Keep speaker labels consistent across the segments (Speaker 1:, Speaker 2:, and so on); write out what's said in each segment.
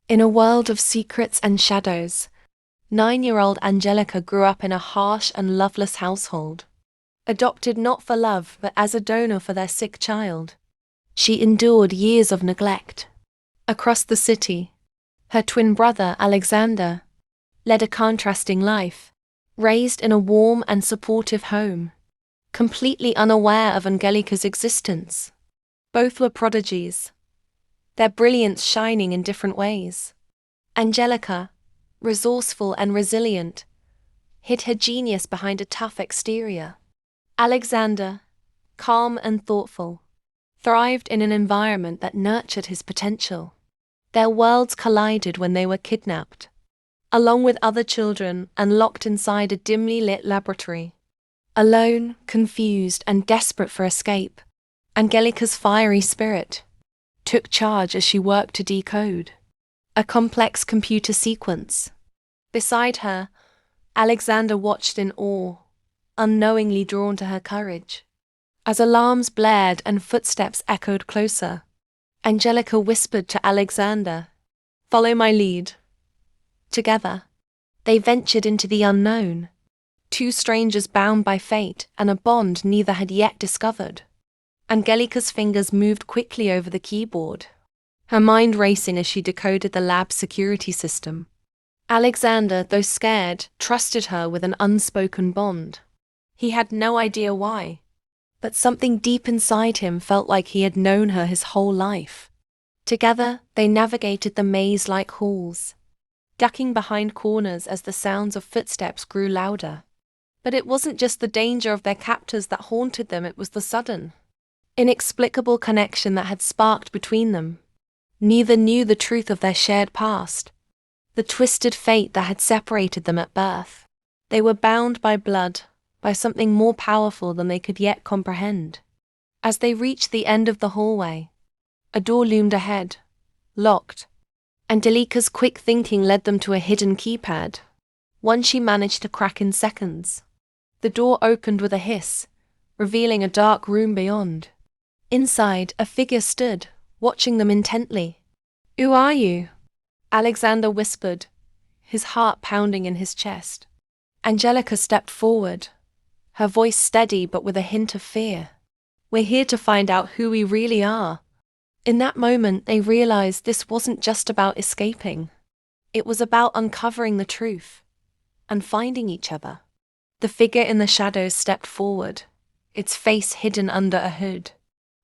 Speaker 1: In a world of secrets and shadows, 9-year-old Angelika grew up in a harsh and loveless household. Adopted not for love but as a donor for their sick child, she endured years of neglect. Across the city, her twin brother Aleksandr led a contrasting life, raised in a warm and supportive home, completely unaware of Angelika's existence. Both were prodigies, their brilliance shining in different ways. Angelika, resourceful and resilient, hid her genius behind a tough exterior. Aleksandr, calm and thoughtful, thrived in an environment that nurtured his potential. Their worlds collided when they were kidnapped, along with other children and locked inside a dimly lit laboratory. Alone, confused, and desperate for escape, Angelika's fiery spirit took charge as she worked to decode a complex computer sequence. Beside her, Aleksandr watched in awe, unknowingly drawn to her courage. As alarms blared and footsteps echoed closer, Angelika whispered to Aleksandr, "Follow my lead." Together, they ventured into the unknown, two strangers bound by fate and a bond neither had yet discovered. Angelika's fingers moved quickly over the keyboard, her mind racing as she decoded the lab's security system. Aleksandr, though scared, trusted her with an unspoken bond. He had no idea why, but something deep inside him felt like he had known her his whole life. Together, they navigated the maze-like halls, ducking behind corners as the sounds of footsteps grew louder. But it wasn't just the danger of their captors that haunted them, it was the sudden, inexplicable connection that had sparked between them. Neither knew the truth of their shared past, the twisted fate that had separated them at birth. They were bound by blood, by something more powerful than they could yet comprehend. As they reached the end of the hallway, a door loomed ahead, locked. Angelika's quick thinking led them to a hidden keypad, one she managed to crack in seconds. The door opened with a hiss, revealing a dark room beyond. Inside, a figure stood, watching them intently. "Who are you?" Aleksandr whispered, his heart pounding in his chest. Angelika stepped forward, her voice steady but with a hint of fear. "We're here to find out who we really are." In that moment, they realized this wasn't just about escaping. It was about uncovering the truth and finding each other. The figure in the shadows stepped forward, its face hidden under a hood.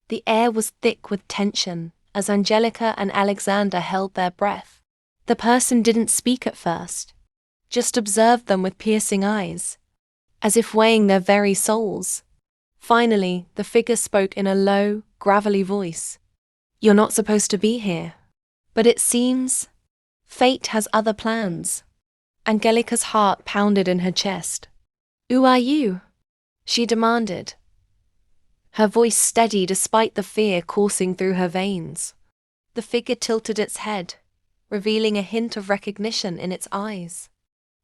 Speaker 1: The air was thick with tension as Angelika and Aleksandr held their breath. The person didn't speak at first, just observed them with piercing eyes, as if weighing their very souls. Finally, the figure spoke in a low, gravelly voice. "You're not supposed to be here. But it seems fate has other plans." Angelika's heart pounded in her chest. "Who are you?" she demanded, her voice steady despite the fear coursing through her veins. The figure tilted its head, revealing a hint of recognition in its eyes.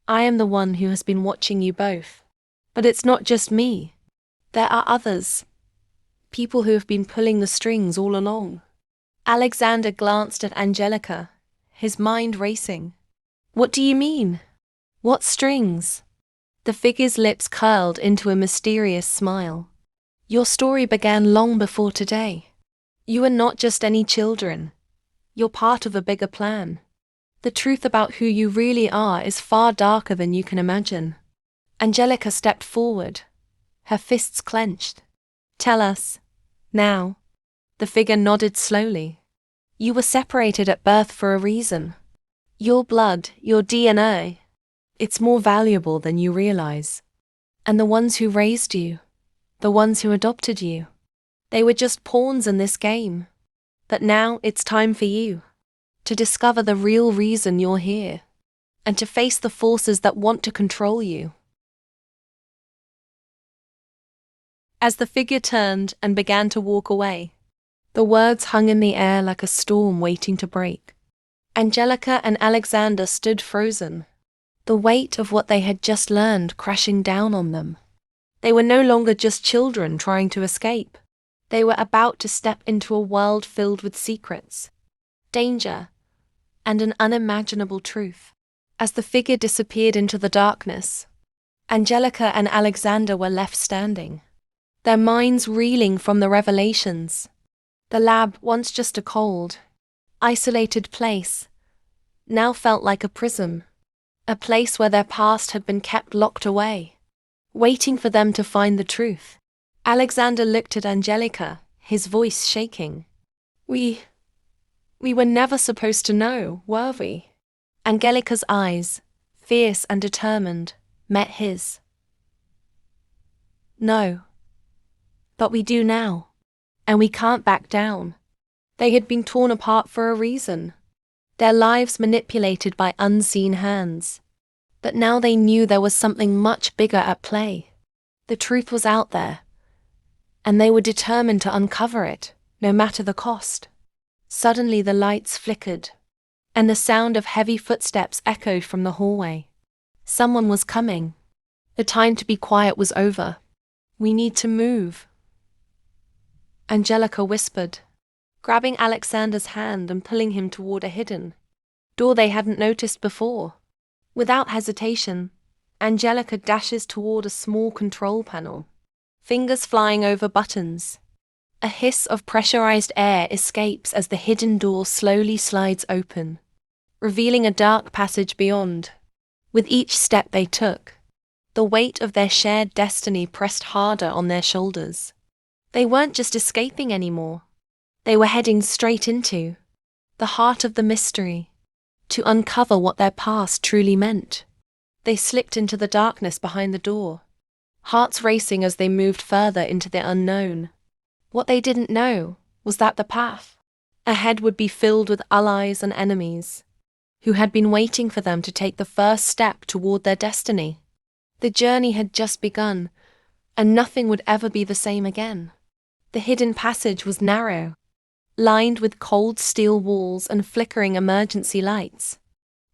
Speaker 1: "I am the one who has been watching you both. But it's not just me. There are others. People who have been pulling the strings all along." Aleksandr glanced at Angelika, his mind racing. "What do you mean? What strings?" The figure's lips curled into a mysterious smile. "Your story began long before today. You are not just any children. You're part of a bigger plan. The truth about who you really are is far darker than you can imagine." Angelika stepped forward, her fists clenched. "Tell us, now." The figure nodded slowly. "You were separated at birth for a reason. Your blood, your DNA, it's more valuable than you realize. And the ones who raised you, the ones who adopted you, they were just pawns in this game. But now it's time for you to discover the real reason you're here, and to face the forces that want to control you." As the figure turned and began to walk away, the words hung in the air like a storm waiting to break. Angelika and Aleksandr stood frozen, the weight of what they had just learned crashing down on them. They were no longer just children trying to escape. They were about to step into a world filled with secrets, danger, and an unimaginable truth. As the figure disappeared into the darkness, Angelika and Aleksandr were left standing, their minds reeling from the revelations. The lab, once just a cold, isolated place, now felt like a prison, a place where their past had been kept locked away, waiting for them to find the truth. Aleksandr looked at Angelika, his voice shaking. We were never supposed to know, were we? Angelika's eyes, fierce and determined, met his. No. But we do now. And we can't back down. They had been torn apart for a reason, their lives manipulated by unseen hands. But now they knew there was something much bigger at play. The truth was out there, and they were determined to uncover it, no matter the cost. Suddenly the lights flickered, and the sound of heavy footsteps echoed from the hallway. Someone was coming. The time to be quiet was over. We need to move, Angelika whispered, grabbing Aleksandr's hand and pulling him toward a hidden door they hadn't noticed before. Without hesitation, Angelika dashes toward a small control panel, fingers flying over buttons. A hiss of pressurized air escapes as the hidden door slowly slides open, revealing a dark passage beyond. With each step they took, the weight of their shared destiny pressed harder on their shoulders. They weren't just escaping anymore. They were heading straight into the heart of the mystery, to uncover what their past truly meant. They slipped into the darkness behind the door, hearts racing as they moved further into the unknown. What they didn't know was that the path ahead would be filled with allies and enemies, who had been waiting for them to take the first step toward their destiny. The journey had just begun, and nothing would ever be the same again. The hidden passage was narrow, lined with cold steel walls and flickering emergency lights.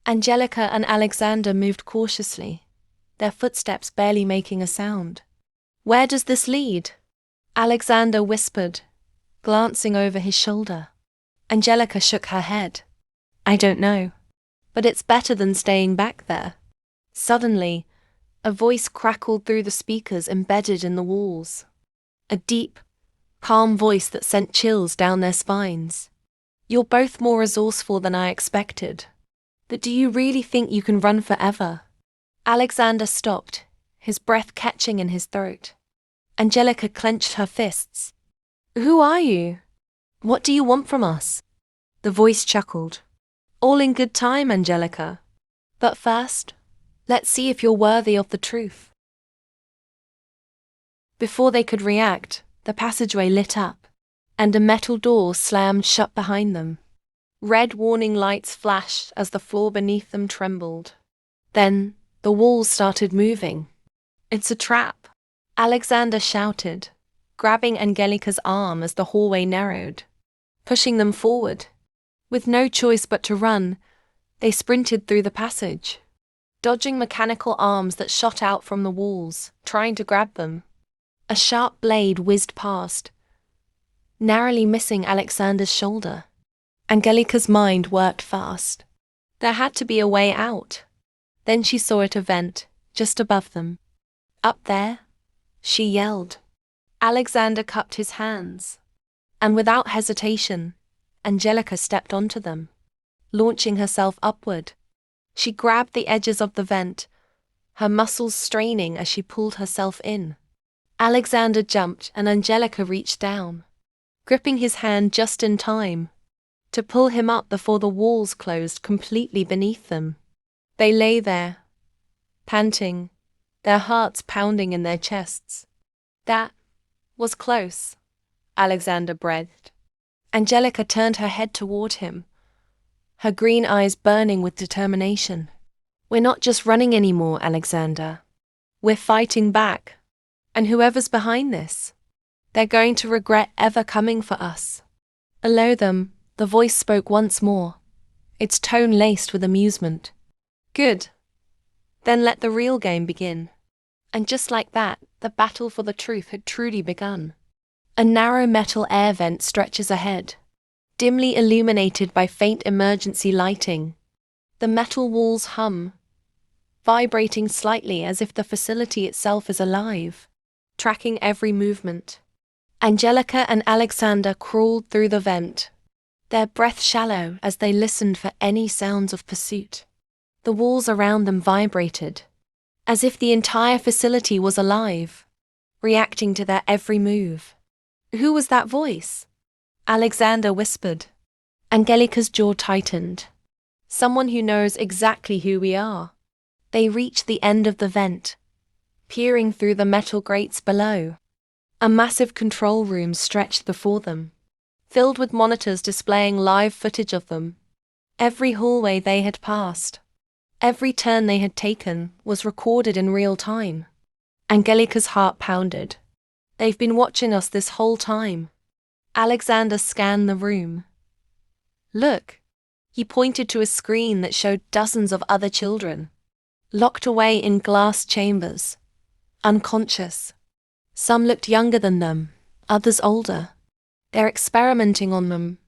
Speaker 1: Angelika and Aleksandr moved cautiously, their footsteps barely making a sound. "Where does this lead?" Aleksandr whispered, glancing over his shoulder. Angelika shook her head. "I don't know, but it's better than staying back there." Suddenly, a voice crackled through the speakers embedded in the walls. A deep, calm voice that sent chills down their spines. "You're both more resourceful than I expected. But do you really think you can run forever?" Aleksandr stopped, his breath catching in his throat. Angelika clenched her fists. "Who are you? What do you want from us?" The voice chuckled. "All in good time, Angelika. But first, let's see if you're worthy of the truth." Before they could react, the passageway lit up, and a metal door slammed shut behind them. Red warning lights flashed as the floor beneath them trembled. Then, the walls started moving. "It's a trap," Aleksandr shouted, grabbing Angelika's arm as the hallway narrowed, pushing them forward. With no choice but to run, they sprinted through the passage, dodging mechanical arms that shot out from the walls, trying to grab them. A sharp blade whizzed past, narrowly missing Aleksandr's shoulder. Angelika's mind worked fast. There had to be a way out. Then she saw it, a vent, just above them. "Up there," she yelled. Aleksandr cupped his hands, and without hesitation, Angelika stepped onto them, launching herself upward. She grabbed the edges of the vent, her muscles straining as she pulled herself in. Aleksandr jumped and Angelika reached down, gripping his hand just in time to pull him up before the walls closed completely beneath them. They lay there, panting, their hearts pounding in their chests. "That was close," Aleksandr breathed. Angelika turned her head toward him, her green eyes burning with determination. "We're not just running anymore, Aleksandr. We're fighting back. And whoever's behind this, they're going to regret ever coming for us." Below them, the voice spoke once more, its tone laced with amusement. "Good. Then let the real game begin." And just like that, the battle for the truth had truly begun. A narrow metal air vent stretches ahead, dimly illuminated by faint emergency lighting. The metal walls hum, vibrating slightly as if the facility itself is alive, tracking every movement. Angelika and Aleksandr crawled through the vent, their breath shallow as they listened for any sounds of pursuit. The walls around them vibrated, as if the entire facility was alive, reacting to their every move. Who was that voice? Aleksandr whispered. Angelika's jaw tightened. Someone who knows exactly who we are. They reached the end of the vent, peering through the metal grates below. A massive control room stretched before them, filled with monitors displaying live footage of them. Every hallway they had passed, every turn they had taken, was recorded in real time. Angelika's heart pounded. They've been watching us this whole time. Aleksandr scanned the room. Look. He pointed to a screen that showed dozens of other children, locked away in glass chambers, unconscious. Some looked younger than them, others older. They're experimenting on them,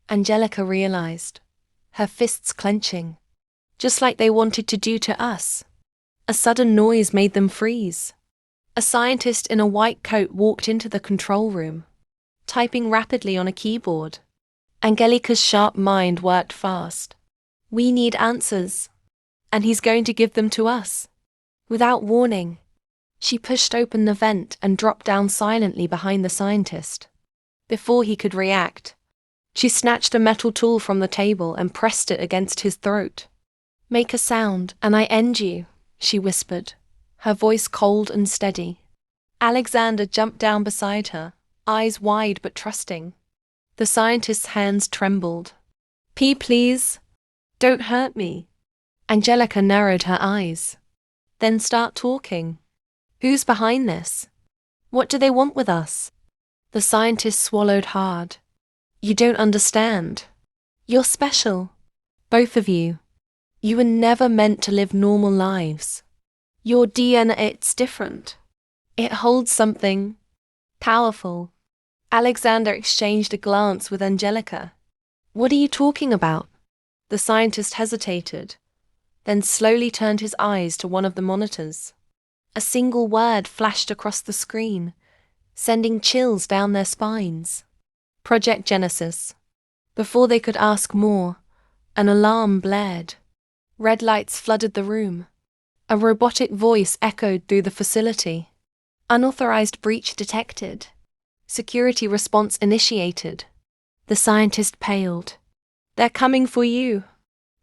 Speaker 1: Angelika realized, her fists clenching, just like they wanted to do to us. A sudden noise made them freeze. A scientist in a white coat walked into the control room, typing rapidly on a keyboard. Angelika's sharp mind worked fast. We need answers, and he's going to give them to us. Without warning, she pushed open the vent and dropped down silently behind the scientist. Before he could react, she snatched a metal tool from the table and pressed it against his throat. Make a sound, and I end you, she whispered, her voice cold and steady. Aleksandr jumped down beside her, eyes wide but trusting. The scientist's hands trembled. Please, don't hurt me. Angelika narrowed her eyes. Then start talking. Who's behind this? What do they want with us? The scientist swallowed hard. You don't understand. You're special. Both of you. You were never meant to live normal lives. Your DNA's different. It holds something powerful. Aleksandr exchanged a glance with Angelika. What are you talking about? The scientist hesitated, then slowly turned his eyes to one of the monitors. A single word flashed across the screen, sending chills down their spines. Project Genesis. Before they could ask more, an alarm blared. Red lights flooded the room. A robotic voice echoed through the facility. Unauthorized breach detected. Security response initiated. The scientist paled. They're coming for you.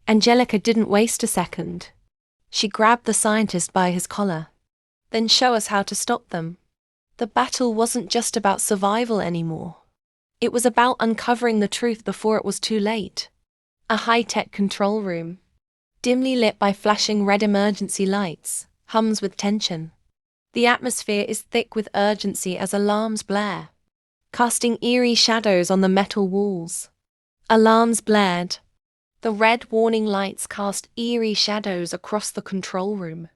Speaker 1: Angelika didn't waste a second. She grabbed the scientist by his collar. Then show us how to stop them. The battle wasn't just about survival anymore. It was about uncovering the truth before it was too late. A high-tech control room, dimly lit by flashing red emergency lights, hums with tension. The atmosphere is thick with urgency as alarms blare, casting eerie shadows on the metal walls. Alarms blared. The red warning lights cast eerie shadows across the control room.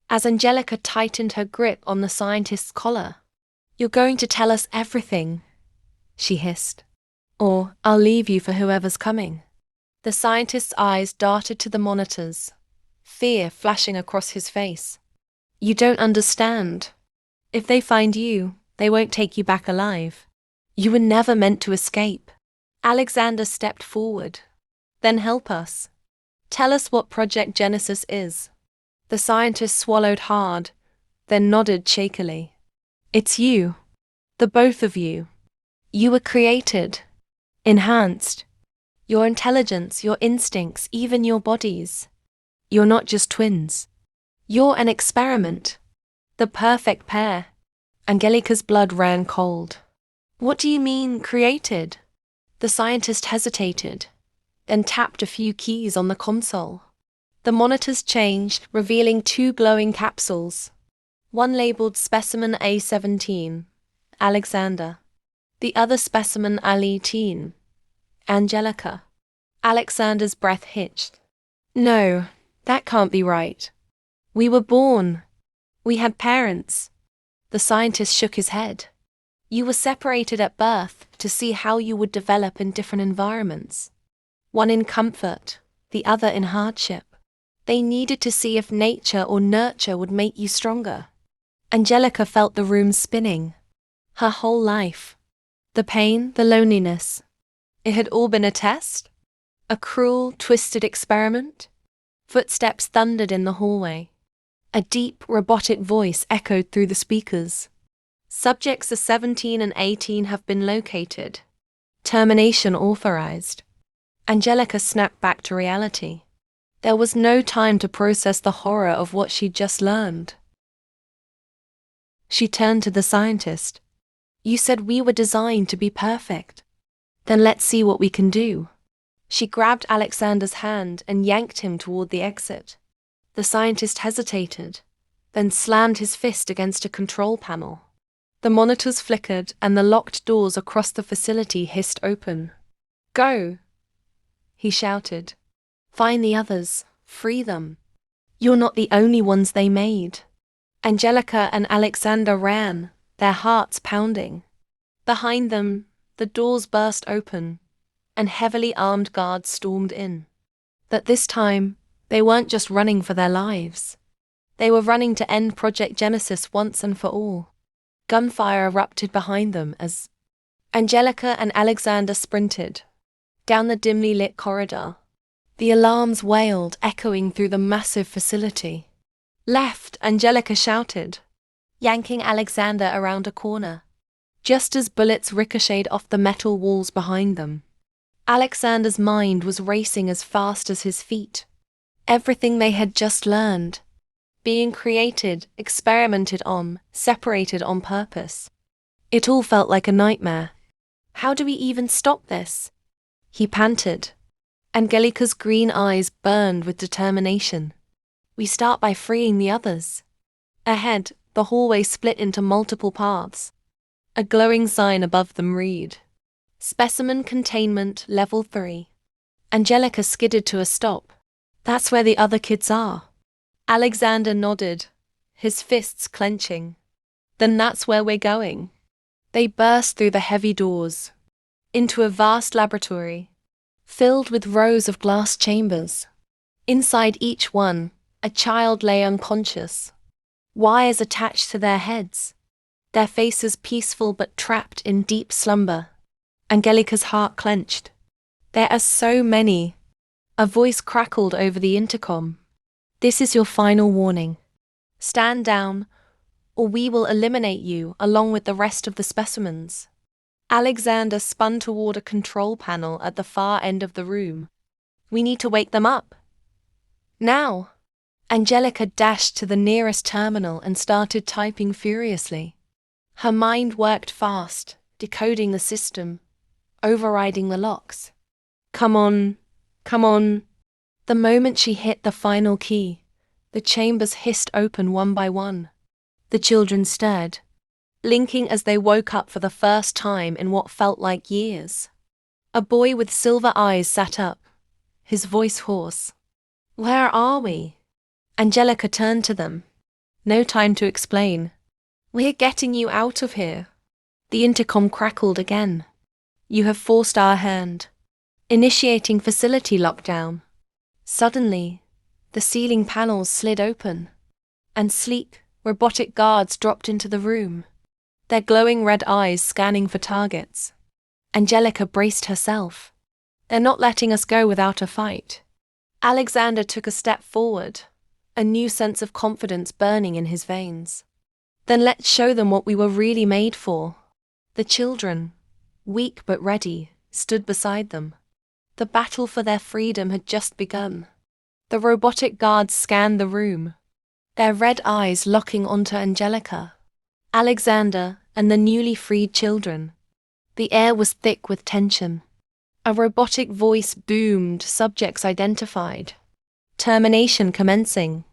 Speaker 1: As Angelika tightened her grip on the scientist's collar. You're going to tell us everything, she hissed. Or I'll leave you for whoever's coming. The scientist's eyes darted to the monitors, fear flashing across his face. You don't understand. If they find you, they won't take you back alive. You were never meant to escape. Aleksandr stepped forward. Then help us. Tell us what Project Genesis is. The scientist swallowed hard, then nodded shakily. It's you. The both of you. You were created, enhanced. Your intelligence, your instincts, even your bodies. You're not just twins. You're an experiment. The perfect pair. Angelika's blood ran cold. What do you mean, created? The scientist hesitated, then tapped a few keys on the console. The monitors changed, revealing two glowing capsules. One labeled Specimen A17, Aleksandr. The other Specimen Ali-18, Angelika. Aleksandr's breath hitched. No, that can't be right. We were born. We had parents. The scientist shook his head. You were separated at birth to see how you would develop in different environments. One in comfort, the other in hardship. They needed to see if nature or nurture would make you stronger. Angelika felt the room spinning. Her whole life. The pain, the loneliness. It had all been a test? A cruel, twisted experiment? Footsteps thundered in the hallway. A deep, robotic voice echoed through the speakers. Subjects of 17 and 18 have been located. Termination authorized. Angelika snapped back to reality. There was no time to process the horror of what she'd just learned. She turned to the scientist. You said we were designed to be perfect. Then let's see what we can do. She grabbed Aleksandr's hand and yanked him toward the exit. The scientist hesitated, then slammed his fist against a control panel. The monitors flickered and the locked doors across the facility hissed open. Go! He shouted. Find the others. Free them. You're not the only ones they made. Angelika and Aleksandr ran, their hearts pounding. Behind them, the doors burst open, and heavily armed guards stormed in. But this time, they weren't just running for their lives. They were running to end Project Genesis once and for all. Gunfire erupted behind them as Angelika and Aleksandr sprinted down the dimly lit corridor. The alarms wailed, echoing through the massive facility. Left, Angelika shouted, yanking Aleksandr around a corner, just as bullets ricocheted off the metal walls behind them. Aleksandr's mind was racing as fast as his feet. Everything they had just learned, being created, experimented on, separated on purpose. It all felt like a nightmare. How do we even stop this? He panted. Angelika's green eyes burned with determination. We start by freeing the others. Ahead, the hallway split into multiple paths. A glowing sign above them read, Specimen Containment Level 3. Angelika skidded to a stop. That's where the other kids are. Aleksandr nodded, his fists clenching. Then that's where we're going. They burst through the heavy doors, into a vast laboratory, filled with rows of glass chambers. Inside each one, a child lay unconscious, wires attached to their heads, their faces peaceful but trapped in deep slumber. Angelika's heart clenched. There are so many. A voice crackled over the intercom. This is your final warning. Stand down, or we will eliminate you along with the rest of the specimens. Aleksandr spun toward a control panel at the far end of the room. We need to wake them up. Now! Angelika dashed to the nearest terminal and started typing furiously. Her mind worked fast, decoding the system, overriding the locks. Come on, come on. The moment she hit the final key, the chambers hissed open one by one. The children stirred, blinking as they woke up for the first time in what felt like years. A boy with silver eyes sat up, his voice hoarse. Where are we? Angelika turned to them. No time to explain. We're getting you out of here. The intercom crackled again. You have forced our hand. Initiating facility lockdown. Suddenly, the ceiling panels slid open, and sleek, robotic guards dropped into the room, their glowing red eyes scanning for targets. Angelika braced herself. They're not letting us go without a fight. Aleksandr took a step forward, a new sense of confidence burning in his veins. Then let's show them what we were really made for. The children, weak but ready, stood beside them. The battle for their freedom had just begun. The robotic guards scanned the room, their red eyes locking onto Angelika, Aleksandr, and the newly freed children. The air was thick with tension. A robotic voice boomed, subjects identified. Termination commencing.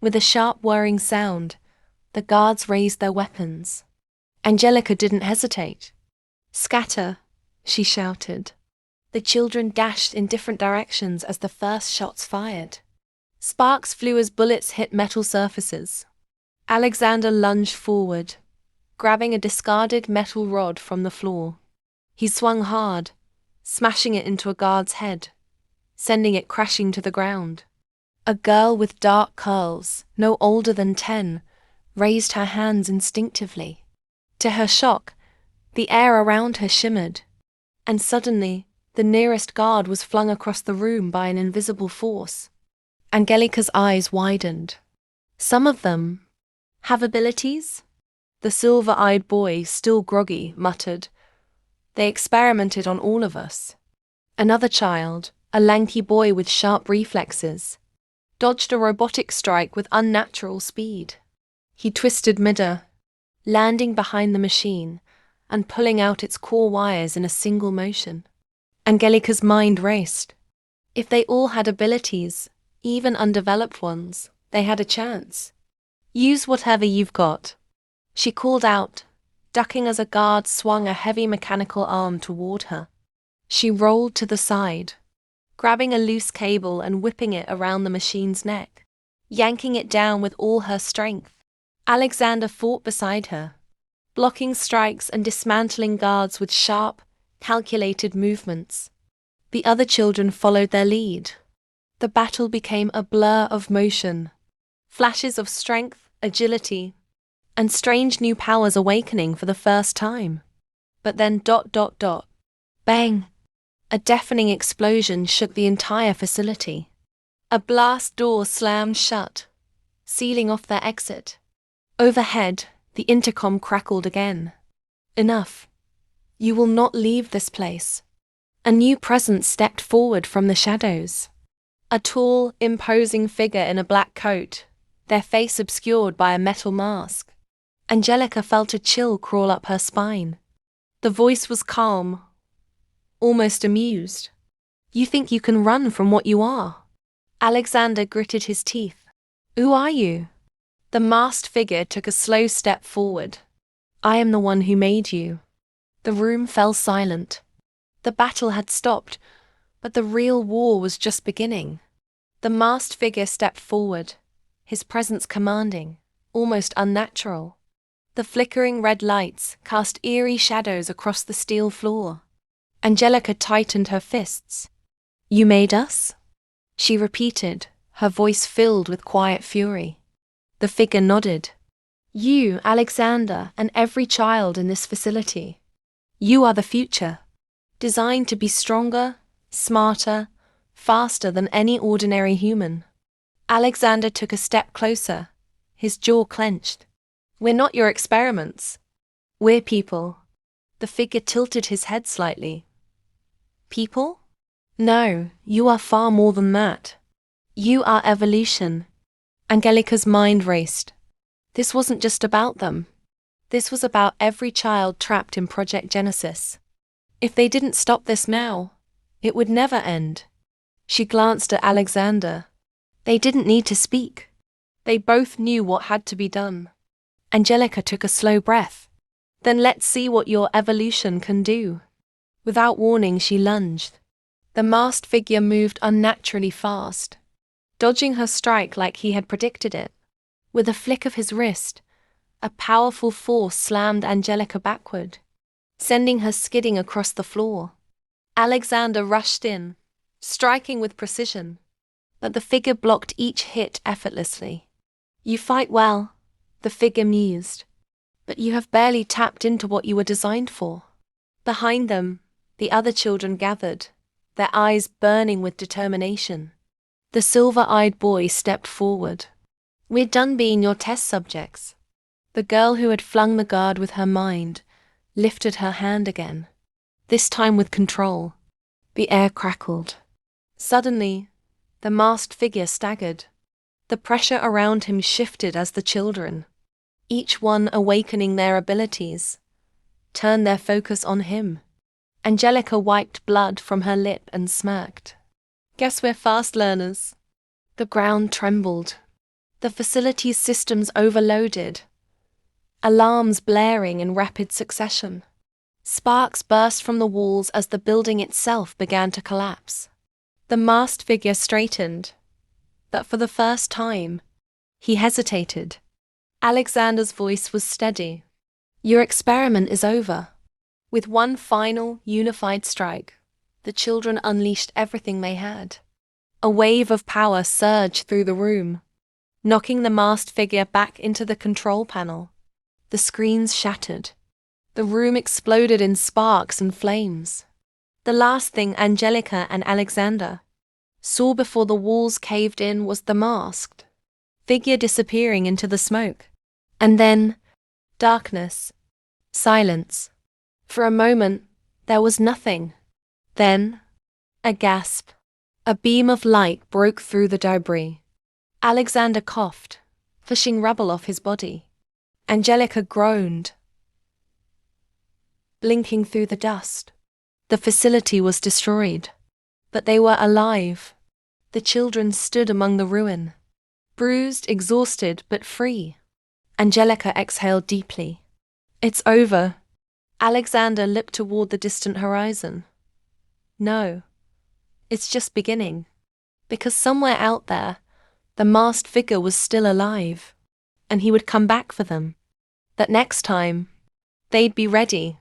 Speaker 1: With a sharp whirring sound, the guards raised their weapons. Angelika didn't hesitate. Scatter, she shouted. The children dashed in different directions as the first shots fired. Sparks flew as bullets hit metal surfaces. Aleksandr lunged forward, grabbing a discarded metal rod from the floor. He swung hard, smashing it into a guard's head, sending it crashing to the ground. A girl with dark curls, no older than 10, raised her hands instinctively. To her shock, the air around her shimmered, and suddenly, the nearest guard was flung across the room by an invisible force. Angelika's eyes widened. Some of them have abilities? The silver-eyed boy, still groggy, muttered. They experimented on all of us. Another child, a lanky boy with sharp reflexes, dodged a robotic strike with unnatural speed. He twisted midair, landing behind the machine and pulling out its core wires in a single motion. Angelika's mind raced. If they all had abilities, even undeveloped ones, they had a chance. Use whatever you've got, she called out, ducking as a guard swung a heavy mechanical arm toward her. She rolled to the side, grabbing a loose cable and whipping it around the machine's neck, yanking it down with all her strength. Aleksandr fought beside her, blocking strikes and dismantling guards with sharp, calculated movements. The other children followed their lead. The battle became a blur of motion, flashes of strength, agility, and strange new powers awakening for the first time. But then ... Bang! A deafening explosion shook the entire facility. A blast door slammed shut, sealing off their exit. Overhead, the intercom crackled again. Enough. You will not leave this place. A new presence stepped forward from the shadows. A tall, imposing figure in a black coat, their face obscured by a metal mask. Angelika felt a chill crawl up her spine. The voice was calm, almost amused. You think you can run from what you are? Aleksandr gritted his teeth. Who are you? The masked figure took a slow step forward. I am the one who made you. The room fell silent. The battle had stopped, but the real war was just beginning. The masked figure stepped forward, his presence commanding, almost unnatural. The flickering red lights cast eerie shadows across the steel floor. Angelika tightened her fists. You made us? She repeated, her voice filled with quiet fury. The figure nodded. You, Aleksandr, and every child in this facility. You are the future, designed to be stronger, smarter, faster than any ordinary human. Aleksandr took a step closer, his jaw clenched. We're not your experiments. We're people. The figure tilted his head slightly. People? No, you are far more than that. You are evolution. Angelika's mind raced. This wasn't just about them. This was about every child trapped in Project Genesis. If they didn't stop this now, it would never end. She glanced at Aleksandr. They didn't need to speak. They both knew what had to be done. Angelika took a slow breath. Then let's see what your evolution can do. Without warning, she lunged. The masked figure moved unnaturally fast, dodging her strike like he had predicted it. With a flick of his wrist, a powerful force slammed Angelika backward, sending her skidding across the floor. Aleksandr rushed in, striking with precision, but the figure blocked each hit effortlessly. You fight well, the figure mused, but you have barely tapped into what you were designed for. Behind them, the other children gathered, their eyes burning with determination. The silver-eyed boy stepped forward. We're done being your test subjects. The girl who had flung the guard with her mind lifted her hand again, this time with control. The air crackled. Suddenly, the masked figure staggered. The pressure around him shifted as the children, each one awakening their abilities, turned their focus on him. Angelika wiped blood from her lip and smirked. Guess we're fast learners. The ground trembled. The facility's systems overloaded, alarms blaring in rapid succession. Sparks burst from the walls as the building itself began to collapse. The masked figure straightened, but for the first time, he hesitated. Aleksandr's voice was steady. Your experiment is over. With one final, unified strike, the children unleashed everything they had. A wave of power surged through the room, knocking the masked figure back into the control panel. The screens shattered. The room exploded in sparks and flames. The last thing Angelika and Aleksandr saw before the walls caved in was the masked figure disappearing into the smoke. And then, darkness, silence. For a moment, there was nothing. Then, a gasp. A beam of light broke through the debris. Aleksandr coughed, pushing rubble off his body. Angelika groaned, blinking through the dust. The facility was destroyed, but they were alive. The children stood among the ruin, bruised, exhausted, but free. Angelika exhaled deeply. It's over. Aleksandr looked toward the distant horizon. No, it's just beginning. Because somewhere out there, the masked figure was still alive, and he would come back for them. That next time, they'd be ready.